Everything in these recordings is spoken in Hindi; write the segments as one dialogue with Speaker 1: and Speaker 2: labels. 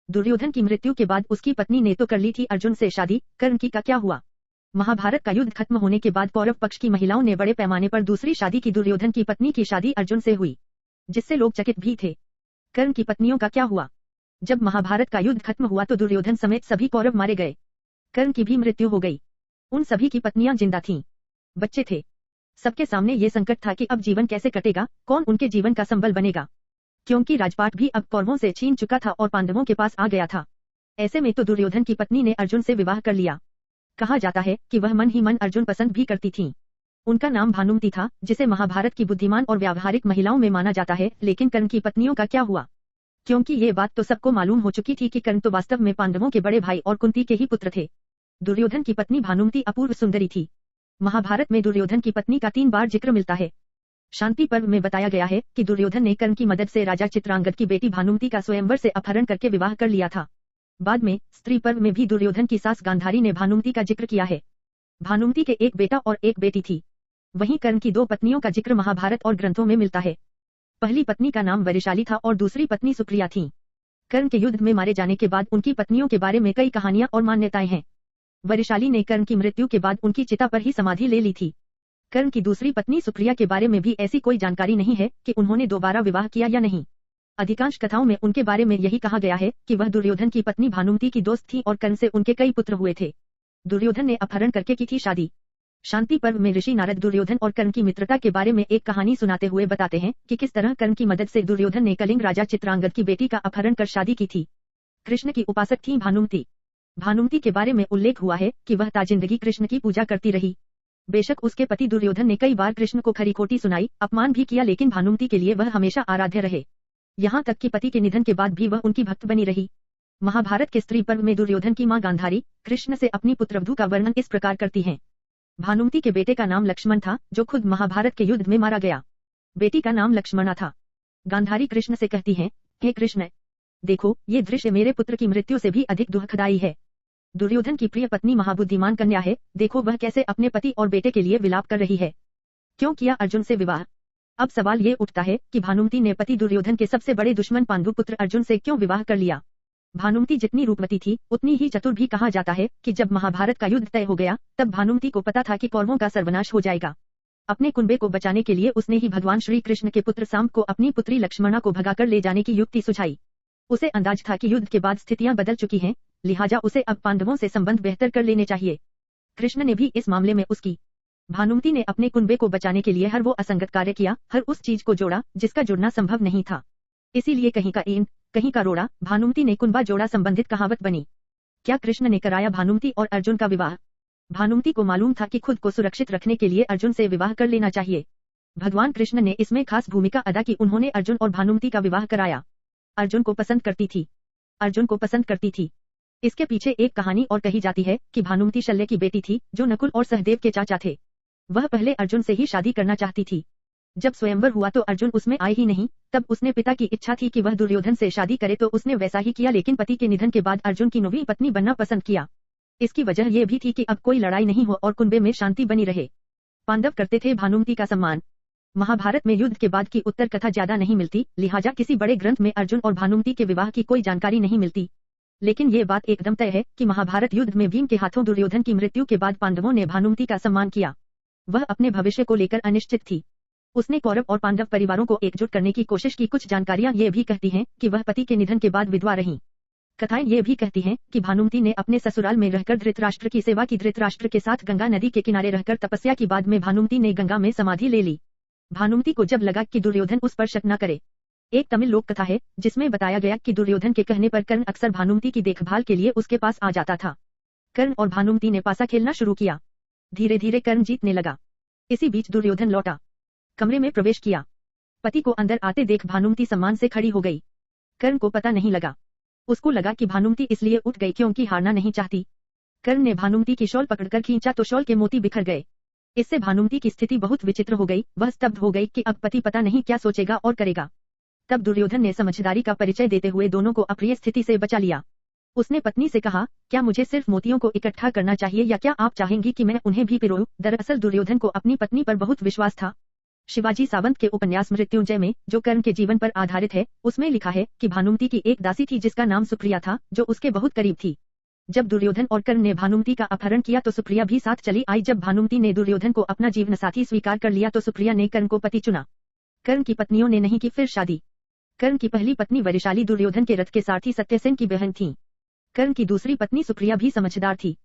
Speaker 1: दुर्योधन की मृत्यु के बाद उसकी पत्नी ने तो कर ली थी अर्जुन से शादी, कर्ण की का क्या हुआ? महाभारत का युद्ध खत्म होने के बाद कौरव पक्ष की महिलाओं ने बड़े पैमाने पर दूसरी शादी की। दुर्योधन की पत्नी की शादी अर्जुन से हुई, जिससे लोग चकित भी थे। कर्ण की पत्नियों का क्या हुआ? जब महाभारत का युद्ध खत्म हुआ तो दुर्योधन समेत सभी कौरव मारे गए। कर्ण की भी मृत्यु हो गई। उन सभी की पत्नियां जिंदा थीं, बच्चे थे। सबके सामने ये संकट था कि अब जीवन कैसे कटेगा, कौन उनके जीवन का संबल बनेगा, क्योंकि राजपाट भी अब कौरवों से छीन चुका था और पांडवों के पास आ गया था। ऐसे में तो दुर्योधन की पत्नी ने अर्जुन से विवाह कर लिया। कहा जाता है कि वह मन ही मन अर्जुन पसंद भी करती थीं। उनका नाम भानुमति था, जिसे महाभारत की बुद्धिमान और व्यावहारिक महिलाओं में माना जाता है। लेकिन कर्ण की पत्नियों का क्या हुआ? क्योंकि ये बात तो सबको मालूम हो चुकी थी कि कर्ण तो वास्तव में पांडवों के बड़े भाई और कुंती के ही पुत्र थे। दुर्योधन की पत्नी भानुमति अपूर्व सुंदरी थी। महाभारत में दुर्योधन की पत्नी का 3 बार जिक्र मिलता है। शांति पर्व में बताया गया है कि दुर्योधन ने कर्ण की मदद से राजा चित्रांगद की बेटी भानुमति का स्वयंवर से अपहरण करके विवाह कर लिया था। बाद में स्त्री पर्व में भी दुर्योधन की सास गांधारी ने भानुमति का जिक्र किया है। भानुमति के एक बेटा और एक बेटी थी। वहीं कर्ण की 2 पत्नियों का जिक्र महाभारत और ग्रंथों में मिलता है। पहली पत्नी का नाम वरिशाली था और दूसरी पत्नी सुप्रिया थी। कर्ण के युद्ध में मारे जाने के बाद उनकी पत्नियों के बारे में कई कहानियां और मान्यताएं हैं। वरिशाली ने कर्ण की मृत्यु के बाद उनकी चिता पर ही समाधि ले ली थी। कर्ण की दूसरी पत्नी सुप्रिया के बारे में भी ऐसी कोई जानकारी नहीं है कि उन्होंने दोबारा विवाह किया या नहीं। अधिकांश कथाओं में उनके बारे में यही कहा गया है कि वह दुर्योधन की पत्नी भानुमति की दोस्त थी और कर्ण से उनके कई पुत्र हुए थे। दुर्योधन ने अपहरण करके की थी शादी। शांति पर्व में ऋषि नारद दुर्योधन और कर्ण की मित्रता के बारे में एक कहानी सुनाते हुए बताते हैं कि किस तरह कर्ण की मदद से दुर्योधन ने कलिंग राजा चित्रांगद की बेटी का अपहरण कर शादी की थी। कृष्ण की उपासक थी भानुमति। भानुमति के बारे में उल्लेख हुआ है कि वह ताजिंदगी कृष्ण की पूजा करती रही। बेशक उसके पति दुर्योधन ने कई बार कृष्ण को खरी खोटी सुनाई, अपमान भी किया, लेकिन भानुमति के लिए वह हमेशा आराध्य रहे। यहाँ तक कि पति के निधन के बाद भी वह उनकी भक्त बनी रही। महाभारत के स्त्री पर्व में दुर्योधन की मां गांधारी कृष्ण से अपनी पुत्रवधू का वर्णन इस प्रकार करती हैं। भानुमति के बेटे का नाम लक्ष्मण था, जो खुद महाभारत के युद्ध में मारा गया। बेटी का नाम लक्ष्मणा था। गांधारी कृष्ण से कहती हैं, हे कृष्ण, देखो ये दृश्य मेरे पुत्र की मृत्यु से भी अधिक दुखदायी है। दुर्योधन की प्रिय पत्नी महाबुद्धिमान कन्या है, देखो वह कैसे अपने पति और बेटे के लिए विलाप कर रही है। क्यों किया अर्जुन से विवाह? अब सवाल ये उठता है कि भानुमति ने पति दुर्योधन के सबसे बड़े दुश्मन पांडु पुत्र अर्जुन से क्यों विवाह कर लिया? भानुमति जितनी रूपवती थी उतनी ही चतुर भी। कहा जाता है कि जब महाभारत का युद्ध तय हो गया तब भानुमति को पता था कि कौरवों का सर्वनाश हो जाएगा। अपने कुंबे को बचाने के लिए उसने ही भगवान श्री कृष्ण के पुत्र सांब को अपनी पुत्री लक्ष्मणा को भगाकर ले जाने की युक्ति सुझाई। उसे अंदाज था कि युद्ध के बाद स्थितियां बदल चुकी हैं, लिहाजा उसे अब पांडवों से संबंध बेहतर कर लेने चाहिए। कृष्ण ने भी इस मामले में उसकी भानुमति ने अपने कुंबे को बचाने के लिए हर वो असंगत कार्य किया, हर उस चीज को जोड़ा जिसका जुड़ना संभव नहीं था। इसीलिए कहीं का ईंट कहीं का रोड़ा, भानुमति ने कुंबा जोड़ा संबंधित कहावत बनी। क्या कृष्ण ने कराया भानुमति और अर्जुन का विवाह? भानुमति को मालूम था कि खुद को सुरक्षित रखने के लिए अर्जुन से विवाह कर लेना चाहिए। भगवान कृष्ण ने इसमें खास भूमिका अदा की। उन्होंने अर्जुन और भानुमति का विवाह कराया। अर्जुन को पसंद करती थी, अर्जुन को पसंद करती थी। इसके पीछे एक कहानी और कही जाती है कि भानुमति शल्य की बेटी थी, जो नकुल और सहदेव के चाचा थे। वह पहले अर्जुन से ही शादी करना चाहती थी। जब स्वयंवर हुआ तो अर्जुन उसमें आए ही नहीं। तब उसने पिता की इच्छा थी कि वह दुर्योधन से शादी करे तो उसने वैसा ही किया, लेकिन पति के निधन के बाद अर्जुन की 9वीं पत्नी बनना पसंद किया। इसकी वजह यह भी थी कि अब कोई लड़ाई नहीं हो और कुंबे में शांति बनी रहे। पांडव करते थे भानुमति का सम्मान। महाभारत में युद्ध के बाद की उत्तर कथा ज्यादा नहीं मिलती, लिहाजा किसी बड़े ग्रंथ में अर्जुन और भानुमति के विवाह की कोई जानकारी नहीं मिलती। लेकिन ये बात एकदम तय है कि महाभारत युद्ध में भीम के हाथों दुर्योधन की मृत्यु के बाद पांडवों ने भानुमति का सम्मान किया। वह अपने भविष्य को लेकर अनिश्चित थी। उसने कौरव और पांडव परिवारों को एकजुट करने की कोशिश की। कुछ जानकारियां ये भी कहती हैं कि वह पति के निधन के बाद विधवा रहीं। कथाएं ये भी कहती हैं कि भानुमति ने अपने ससुराल में रहकर धृतराष्ट्र की सेवा की। धृतराष्ट्र के साथ गंगा नदी के किनारे रहकर तपस्या की। बाद में भानुमति ने गंगा में समाधि ले ली। भानुमति को जब लगा कि दुर्योधन उस पर शक न करे। एक तमिल लोक कथा है जिसमें बताया गया कि दुर्योधन के कहने पर कर्ण अक्सर भानुमति की देखभाल के लिए उसके पास आ जाता था। कर्ण और भानुमति ने पासा खेलना शुरू किया। धीरे धीरे कर्ण जीतने लगा। इसी बीच दुर्योधन लौटा, कमरे में प्रवेश किया। पति को अंदर आते देख भानुमति सम्मान से खड़ी हो गई। कर्ण को पता नहीं लगा। उसको लगा कि भानुमति इसलिए उठ गई क्योंकि हारना नहीं चाहती। कर्ण ने भानुमति की शॉल पकड़कर खींचा तो शॉल के मोती बिखर गए। इससे भानुमति की स्थिति बहुत विचित्र हो गई। वह स्तब्ध हो गई कि अब पति पता नहीं क्या सोचेगा और करेगा। तब दुर्योधन ने समझदारी का परिचय देते हुए दोनों को अप्रिय स्थिति से बचा लिया। उसने पत्नी से कहा, क्या मुझे सिर्फ मोतियों को इकट्ठा करना चाहिए या क्या आप चाहेंगी कि मैं उन्हें भी पिरोऊं? दरअसल दुर्योधन को अपनी पत्नी पर बहुत विश्वास था। शिवाजी सावंत के उपन्यास मृत्युंजय में, जो कर्ण के जीवन पर आधारित है, उसमें लिखा है कि भानुमति की एक दासी थी जिसका नाम सुप्रिया था, जो उसके बहुत करीब थी। जब दुर्योधन और कर्ण ने भानुमति का अपहरण किया तो सुप्रिया भी साथ चली आई। जब भानुमति ने दुर्योधन को अपना जीवनसाथी स्वीकार कर लिया तो सुप्रिया ने कर्ण को पति चुना। कर्ण की पत्नियों ने नहीं की फिर शादी। कर्ण की पहली पत्नी वरिशाली दुर्योधन के रथ के सारथी सत्यसेन की बहन थी। कर्ण की दूसरी पत्नी सुप्रिया भी समझदार थी।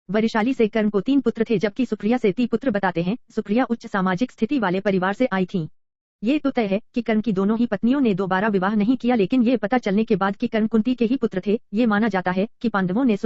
Speaker 1: वरिशाली से कर्ण को 3 पुत्र थे, जबकि सुप्रिया से 3 पुत्र बताते हैं। सुप्रिया उच्च सामाजिक स्थिति वाले परिवार से आई थी। ये तो तय है कि कर्ण की दोनों ही पत्नियों ने दोबारा विवाह नहीं किया, लेकिन ये पता चलने के बाद कि कर्ण कुंती के ही पुत्र थे, ये माना जाता है कि पांडवों ने